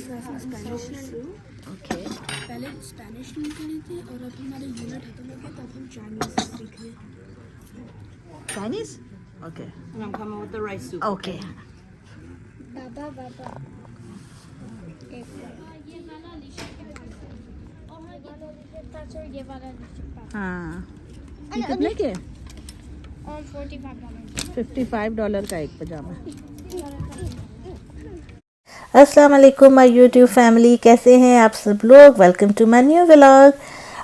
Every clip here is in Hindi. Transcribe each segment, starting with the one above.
क्लास में स्पेनिश ओके पहले स्पेनिश नहीं करी थी और अब हमारे यूनिट खत्म हो गया तो अब हम चाइनीज सीख रहे हैं। Chinese okay And I'm coming with the rice soup. Okay बाबा एक ये वाला हाँ ये कितने के और $45 $55 का एक पजामा। अस्सलाम वालेकुम माय यूट्यूब फैमिली, कैसे हैं आप सब लोग। Welcome to my new vlog.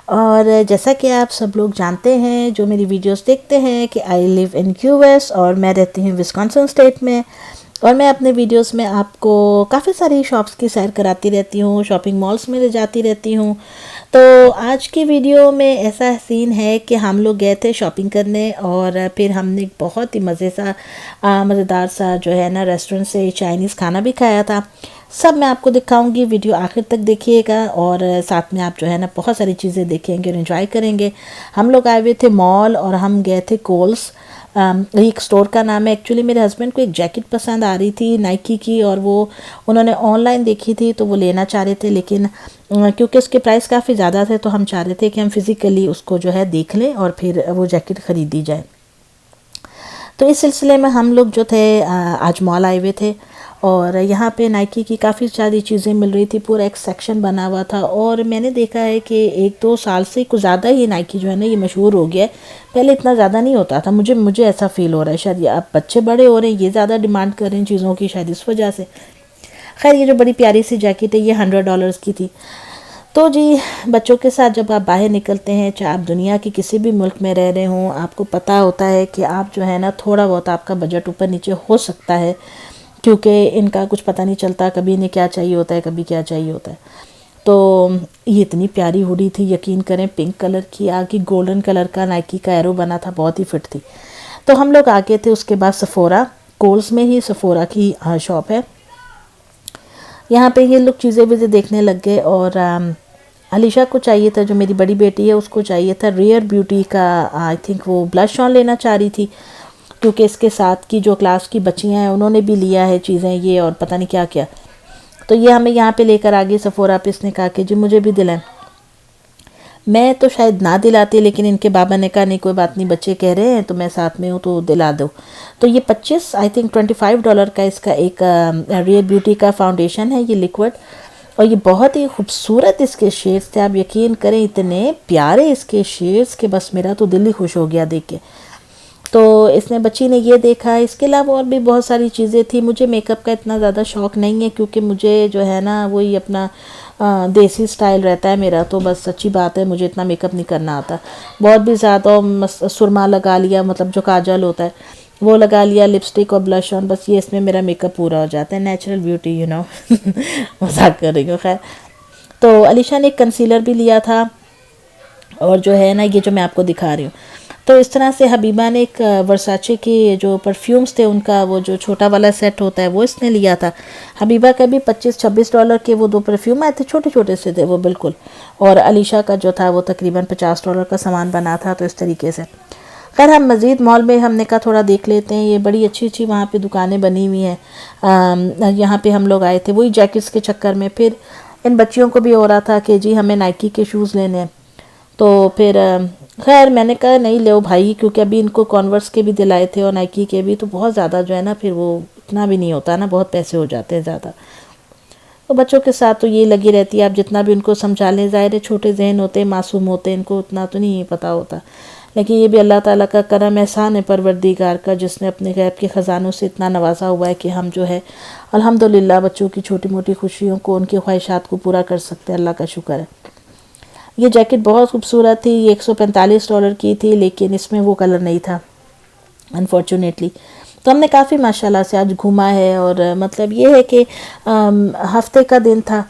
और जैसा कि आप सब लोग जानते हैं, जो मेरी वीडियोस देखते हैं, कि आई लिव इन यूएस और मैं रहती हूँ विस्कॉन्सिन स्टेट में। और मैं अपने वीडियोस में आपको काफ़ी सारी शॉप्स की सैर कराती रहती हूँ, शॉपिंग मॉल्स में ले जाती रहती हूँ। तो आज की वीडियो में ऐसा सीन है कि हम लोग गए थे शॉपिंग करने और फिर हमने एक बहुत ही मज़ेदार सा जो है ना रेस्टोरेंट से चाइनीज़ खाना भी खाया था। सब मैं आपको दिखाऊंगी, वीडियो आखिर तक देखिएगा और साथ में आप जो है ना बहुत सारी चीज़ें देखेंगे और एंजॉय करेंगे। हम लोग आए हुए थे मॉल और हम गए थे कोल्स। एक स्टोर का नाम है, एक्चुअली मेरे हस्बैंड को एक जैकेट पसंद आ रही थी नाइकी की और वो उन्होंने ऑनलाइन देखी थी तो वो लेना चाह रहे थे, लेकिन क्योंकि उसके प्राइस काफ़ी ज़्यादा थे तो हम चाह रहे थे कि हम फिज़िकली उसको जो है देख लें और फिर वो जैकेट ख़रीदी जाए। तो इस सिलसिले में हम लोग जो थे आज मॉल आए हुए थे और यहाँ पे नाइकी की काफ़ी सारी चीज़ें मिल रही थी, पूरा एक सेक्शन बना हुआ था। और मैंने देखा है कि 1-2 साल से कुछ ज़्यादा ही नाइकी जो है ना ये मशहूर हो गया है। पहले इतना ज़्यादा नहीं होता था, मुझे ऐसा फ़ील हो रहा है। शायद अब बच्चे बड़े हो रहे हैं, ये ज़्यादा डिमांड कर रहे हैं चीज़ों की, शायद इस वजह से। खैर, ये जो बड़ी प्यारी सी जैकेट है ये $100 की थी। तो जी, बच्चों के साथ जब आप बाहर निकलते हैं, चाहे आप दुनिया के किसी भी मुल्क में रह रहे हों, आपको पता होता है कि आप जो है ना थोड़ा बहुत आपका बजट ऊपर नीचे हो सकता है, क्योंकि इनका कुछ पता नहीं चलता, कभी इन्हें क्या चाहिए होता है, कभी क्या चाहिए होता है। तो ये इतनी प्यारी हुडी थी, यकीन करें, पिंक कलर की, आगे गोल्डन कलर का नाइकी का एरो बना था, बहुत ही फिट थी। तो हम लोग आगे थे, उसके बाद सफोरा, कोल्स में ही सफोरा की शॉप है। यहाँ पे ये लोग चीज़ें वीज़ें देखने लग गए और अलीशा को चाहिए था, जो मेरी बड़ी बेटी है, उसको चाहिए था रेयर ब्यूटी का, आई थिंक वो ब्लश ऑन लेना चाह रही थी, क्योंकि इसके साथ की जो क्लास की बच्चियाँ हैं उन्होंने भी लिया है चीज़ें ये और पता नहीं क्या क्या। तो ये हमें यहाँ पे लेकर आ गई सफोरा पे। इसने कहा कि जी मुझे भी दिलाएं। मैं तो शायद ना दिलाती, लेकिन इनके बाबा ने कहा नहीं कोई बात नहीं, बच्चे कह रहे हैं तो मैं साथ में हूँ तो दिला दो। तो ये 25 आई थिंक $25 का इसका एक रियल ब्यूटी का फाउंडेशन है, ये लिक्विड, और ये बहुत ही खूबसूरत इसके शेड्स थे। आप यकीन करें, इतने प्यारे इसके शेड्स के बस मेरा तो दिल ही खुश हो गया देख के। तो इसने बच्ची ने ये देखा। इसके अलावा और भी बहुत सारी चीज़ें थी। मुझे मेकअप का इतना ज़्यादा शौक़ नहीं है, क्योंकि मुझे जो है ना वही अपना देसी स्टाइल रहता है मेरा, तो बस सच्ची बात है मुझे इतना मेकअप नहीं करना आता। बहुत भी ज़्यादा सुरमा लगा लिया, मतलब जो काजल होता है वो लगा लिया, लिपस्टिक और ब्लश ऑन, बस ये इसमें मेरा मेकअप पूरा हो जाता है। नेचुरल ब्यूटी यू नो मजाक कर रही हूँ। खैर, तो अलीशा ने एक कंसीलर भी लिया था और जो है ना ये जो मैं आपको दिखा रही हूँ। तो इस तरह से हबीबा ने एक वर्साचे के जो परफ्यूम्स थे उनका वो जो छोटा वाला सेट होता है वो इसने लिया था। हबीबा का भी $25-26 के वो 2 परफ्यूम आए थे, छोटे छोटे से थे वो बिल्कुल। और अलीशा का जो था वो तकरीबन $50 का सामान बना था। तो इस तरीके से खैर, हम मज़ीद मॉल में हमने कहा थोड़ा देख लेते हैं। ये बड़ी अच्छी अच्छी वहाँ पे दुकानें बनी हुई हैं। यहाँ पे हम लोग आए थे वही जैकेट्स के चक्कर में। फिर इन बच्चियों को भी हो रहा था कि जी हमें नाइकी के शूज़ लेने हैं। तो फिर खैर मैंने कहा नहीं ले भाई, क्योंकि अभी इनको कॉन्वर्स के भी दिलाए थे और नाइकी के भी, तो बहुत ज़्यादा जो है ना फिर वो इतना भी नहीं होता ना, बहुत पैसे हो जाते हैं ज़्यादा। तो बच्चों के साथ तो ये लगी रहती है, आप जितना भी उनको समझा लें, ज़ाहिर है छोटे जहन होते हैं, मासूम होते हैं, इनको उतना तो नहीं पता होता। लेकिन ये भी अल्लाह ताला का करम एहसान है परवरदिगार का, जिसने अपने गैब के ख़जानों से इतना नवाजा हुआ है कि हम जो है अल्हम्दुलिल्लाह बच्चों की छोटी मोटी खुशियों को, उनकी ख्वाहिशात को पूरा कर सकते हैं। अल्लाह का शुक्र है। ये जैकेट बहुत खूबसूरत थी, ये $145 की थी, लेकिन इसमें वो कलर नहीं था अनफॉर्चुनेटली। तो हमने काफ़ी माशाल्लाह से आज घूमा है। और मतलब ये है कि हफ्ते का दिन था,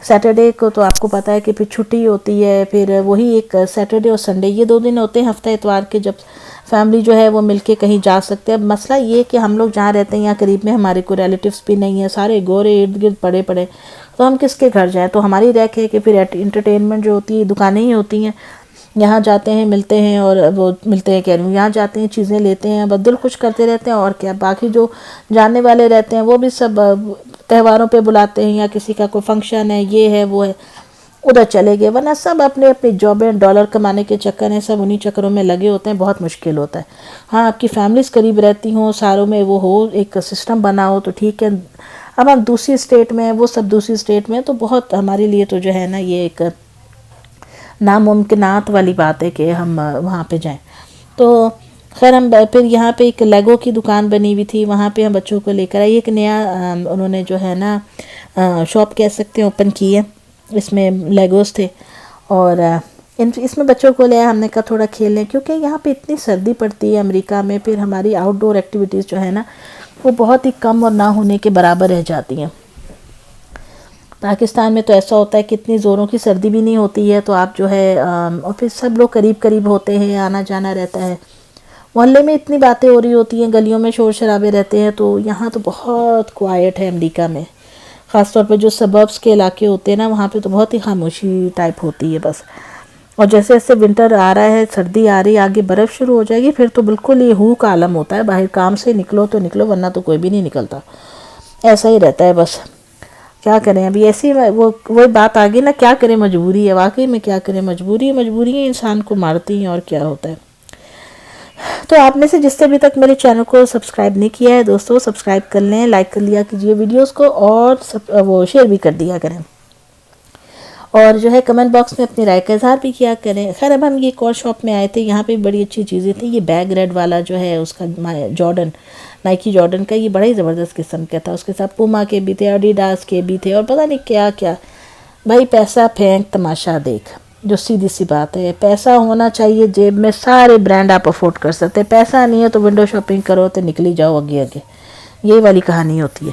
सैटरडे को तो आपको पता है कि फिर छुट्टी होती है, फिर वही एक सैटरडे और संडे ये 2 दिन होते हैं हफ्ता इतवार के, जब फैमिली जो है वो मिलके कहीं जा सकते हैं। अब मसला ये कि हम लोग जहाँ रहते हैं यहाँ करीब में हमारे कोई रिलेटिव्स भी नहीं है, सारे गोरे इर्द गिर्द पड़े पड़े, तो हम किसके घर जाएं। तो हमारी रह के कि फिर इंटरटेनमेंट जो होती है दुकानें ही होती हैं, यहाँ जाते हैं मिलते हैं, और वो मिलते हैं कह रही हूँ, यहाँ जाते हैं चीज़ें लेते हैं, बस दिल खुश करते रहते हैं और क्या। बाकी जो जानने वाले रहते हैं वो भी सब त्योहारों पे बुलाते हैं, या किसी का कोई फंक्शन है, ये है वो है, उधर चले गए। वरना सब अपने अपनी जॉब में डॉलर कमाने के चक्कर हैं, सब उन्हीं चक्करों में लगे होते हैं, बहुत मुश्किल होता है। हाँ, आपकी फैमिलीज करीब रहती हों, सारों में वो हो, एक सिस्टम बना हो तो ठीक है। अब हम दूसरी स्टेट में हैं, वो सब दूसरी स्टेट में, तो बहुत हमारे लिए तो जो है ना ये एक नामुमकिनात वाली बात है कि हम वहाँ पे जाएं। तो खैर हम फिर यहाँ पे एक लेगो की दुकान बनी हुई थी, वहाँ पे हम बच्चों को लेकर आए। एक नया उन्होंने जो है ना शॉप कह सकते हैं ओपन की है, इसमें लेगोस थे, और इसमें बच्चों को ले आया। हमने कहा थोड़ा खेल लें, क्योंकि यहाँ पे इतनी सर्दी पड़ती है अमेरिका में, फिर हमारी आउटडोर एक्टिविटीज़ जो है ना वो बहुत ही कम और ना होने के बराबर रह जाती हैं। पाकिस्तान में तो ऐसा होता है कि इतनी ज़ोरों की सर्दी भी नहीं होती है, तो आप जो है और फिर सब लोग करीब करीब होते हैं, आना जाना रहता है, मोहल्ले में इतनी बातें हो रही होती हैं, गलियों में शोर शराबे रहते हैं। तो यहाँ तो बहुत क्वाइट है अमेरिका में, ख़ास तौर पे जो सबर्ब्स के इलाके होते हैं ना, वहाँ पे तो बहुत ही खामोशी टाइप होती है बस। और जैसे जैसे विंटर आ रहा है, सर्दी आ रही है, आगे बर्फ़ शुरू हो जाएगी, फिर तो बिल्कुल ये हू का आलम होता है। बाहर काम से निकलो तो निकलो, वरना तो कोई भी नहीं निकलता, ऐसा ही रहता है बस। क्या करें, अभी ऐसी वो बात आ गई ना, क्या करें, मजबूरी है, वाकई में क्या करें, मजबूरी है, इंसान को मारती हैं और क्या होता है। तो आप में से जिसने अभी तक मेरे चैनल को सब्सक्राइब नहीं किया है दोस्तों, सब्सक्राइब कर लें, लाइक कर लिया कीजिए वीडियोस को, और वो शेयर भी कर दिया करें, और जो है कमेंट बॉक्स में अपनी राय का इजहार भी किया करें। खैर अब हम ये एक और शॉप में आए थे, यहाँ पे बड़ी अच्छी चीज़ें थी। ये बैग रेड वाला जो है उसका जॉर्डन, नाइकी जॉर्डन का, ये बड़ा ही ज़बरदस्त किस्म का था। उसके साथ पुमा के भी थे, एडिडास के भी थे, और पता नहीं क्या क्या। भाई पैसा फेंक तमाशा देख, जो सीधी सी बात है। पैसा होना चाहिए जेब में, सारे ब्रांड आप अफोर्ड कर सकते हैं। पैसा नहीं है तो विंडो शॉपिंग करो, तो निकली जाओ आगे आगे, यही वाली कहानी होती है।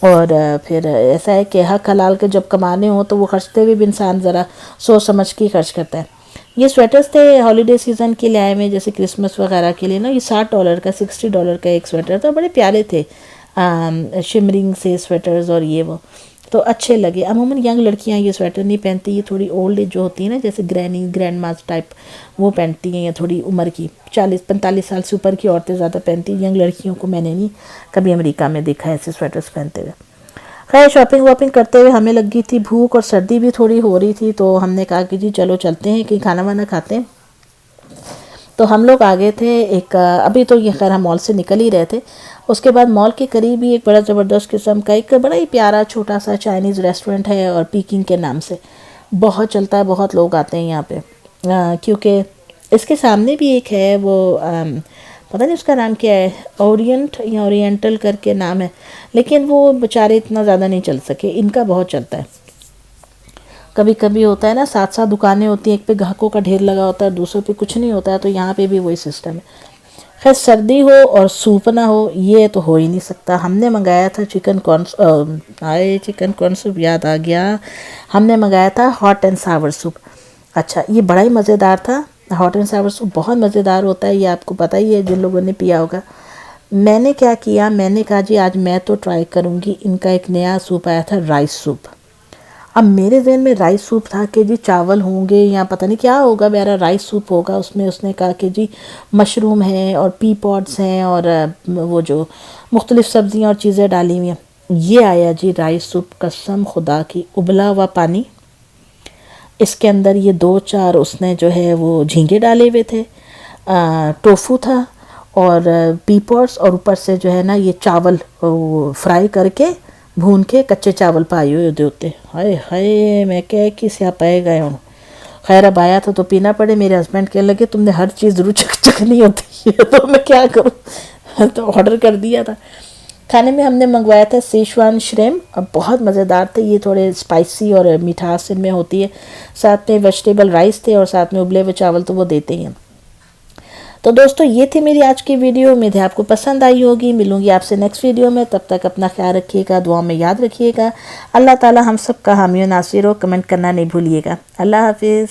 और फिर ऐसा है कि हक हलाल के जब कमाने हो तो वो खर्चते हुए भी इंसान ज़रा सोच समझ के खर्च करता है। ये स्वेटर्स थे हॉलीडे सीज़न के लिए आए हुए, जैसे क्रिसमस वगैरह के लिए ना। ये $60 का, $60 का एक स्वेटर था, बड़े प्यारे थे, शिमरिंग से स्वेटर्स, और ये वो तो अच्छे लगे। अमूमन यंग लड़कियां ये स्वेटर नहीं पहनती, ये थोड़ी ओल्ड एज जो होती है ना, जैसे ग्रैनी ग्रैंड मास टाइप, वो पहनती हैं, या थोड़ी उम्र की 40-45 साल से ऊपर की औरतें ज़्यादा पहनती हैं। यंग लड़कियों को मैंने नहीं कभी अमेरिका में देखा ऐसे स्वेटर्स पहनते हुए। खैर शॉपिंग वॉपिंग करते हुए हमें लगी थी भूख, और सर्दी भी थोड़ी हो रही थी, तो हमने कहा कि जी चलो चलते हैं कि खाना वाना खाते हैं। तो हम लोग आ गए थे एक, अभी तो ये खैर हम मॉल से निकल ही रहे थे, उसके बाद मॉल के करीब ही एक बड़ा ज़बरदस्त किस्म का एक बड़ा ही प्यारा छोटा सा चाइनीज़ रेस्टोरेंट है, और पीकिंग के नाम से बहुत चलता है, बहुत लोग आते हैं यहाँ पे। क्योंकि इसके सामने भी एक है, वो पता नहीं उसका नाम क्या है, ओरिएंट या ओरिएंटल करके नाम है, लेकिन वो बेचारे इतना ज़्यादा नहीं चल सके, इनका बहुत चलता है। कभी कभी होता है ना, 7-7 दुकानें होती हैं, एक पे ग्राहकों का ढेर लगा होता है, दूसरों पे कुछ नहीं होता है, तो यहाँ पे भी वही सिस्टम है। खैर सर्दी हो और सूप ना हो, ये तो हो ही नहीं सकता। हमने मंगाया था चिकन कॉर्न सूप, याद आ गया, हमने मंगाया था हॉट एंड सावर सूप। अच्छा, ये बड़ा ही मज़ेदार था। हॉट एंड सावर सूप बहुत मज़ेदार होता है, ये आपको पता ही है जिन लोगों ने पिया होगा। मैंने क्या किया, मैंने कहा जी आज मैं तो ट्राई करूँगी, इनका एक नया सूप आया था राइस सूप। अब मेरे जहन में राइस सूप था कि जी चावल होंगे या पता नहीं क्या होगा, मेरा राइस सूप होगा। उसमें उसने कहा कि जी मशरूम है और पी पॉड्स हैं और वो जो मुख्तलिफ़ सब्ज़ियाँ और चीज़ें डाली हुई हैं। ये आया जी राइस सूप, कसम खुदा की, उबला हुआ पानी, इसके अंदर ये 2-4 उसने जो है वो झींगे डाले हुए थे, टोफू था और पी पॉड्स, और ऊपर से जो है ना ये चावल फ्राई करके भून के कच्चे चावल पाए हुए होते। हाय हाय, मैं क्या कि स्यापाए गए हूँ। खैर अब आया था तो पीना पड़े। मेरे हस्बैंड कहने लगे तुमने हर चीज़ रुचक चखनी होती है, तो मैं क्या करूँ, तो ऑर्डर कर दिया था। खाने में हमने मंगवाया था सेशवान श्रिम्प, अब बहुत मज़ेदार थे। ये थोड़े स्पाइसी और मिठास इनमें होती है। साथ में वेजिटेबल राइस थे और साथ में उबले हुए चावल तो वो देते ही हैं। तो दोस्तों ये थी मेरी आज की वीडियो, उम्मीद है आपको पसंद आई होगी। मिलूंगी आपसे नेक्स्ट वीडियो में, तब तक अपना ख्याल रखिएगा, दुआ में याद रखिएगा। अल्लाह ताला हम सब का हामी नासिर हो। कमेंट करना नहीं भूलिएगा। अल्लाह हाफिज़।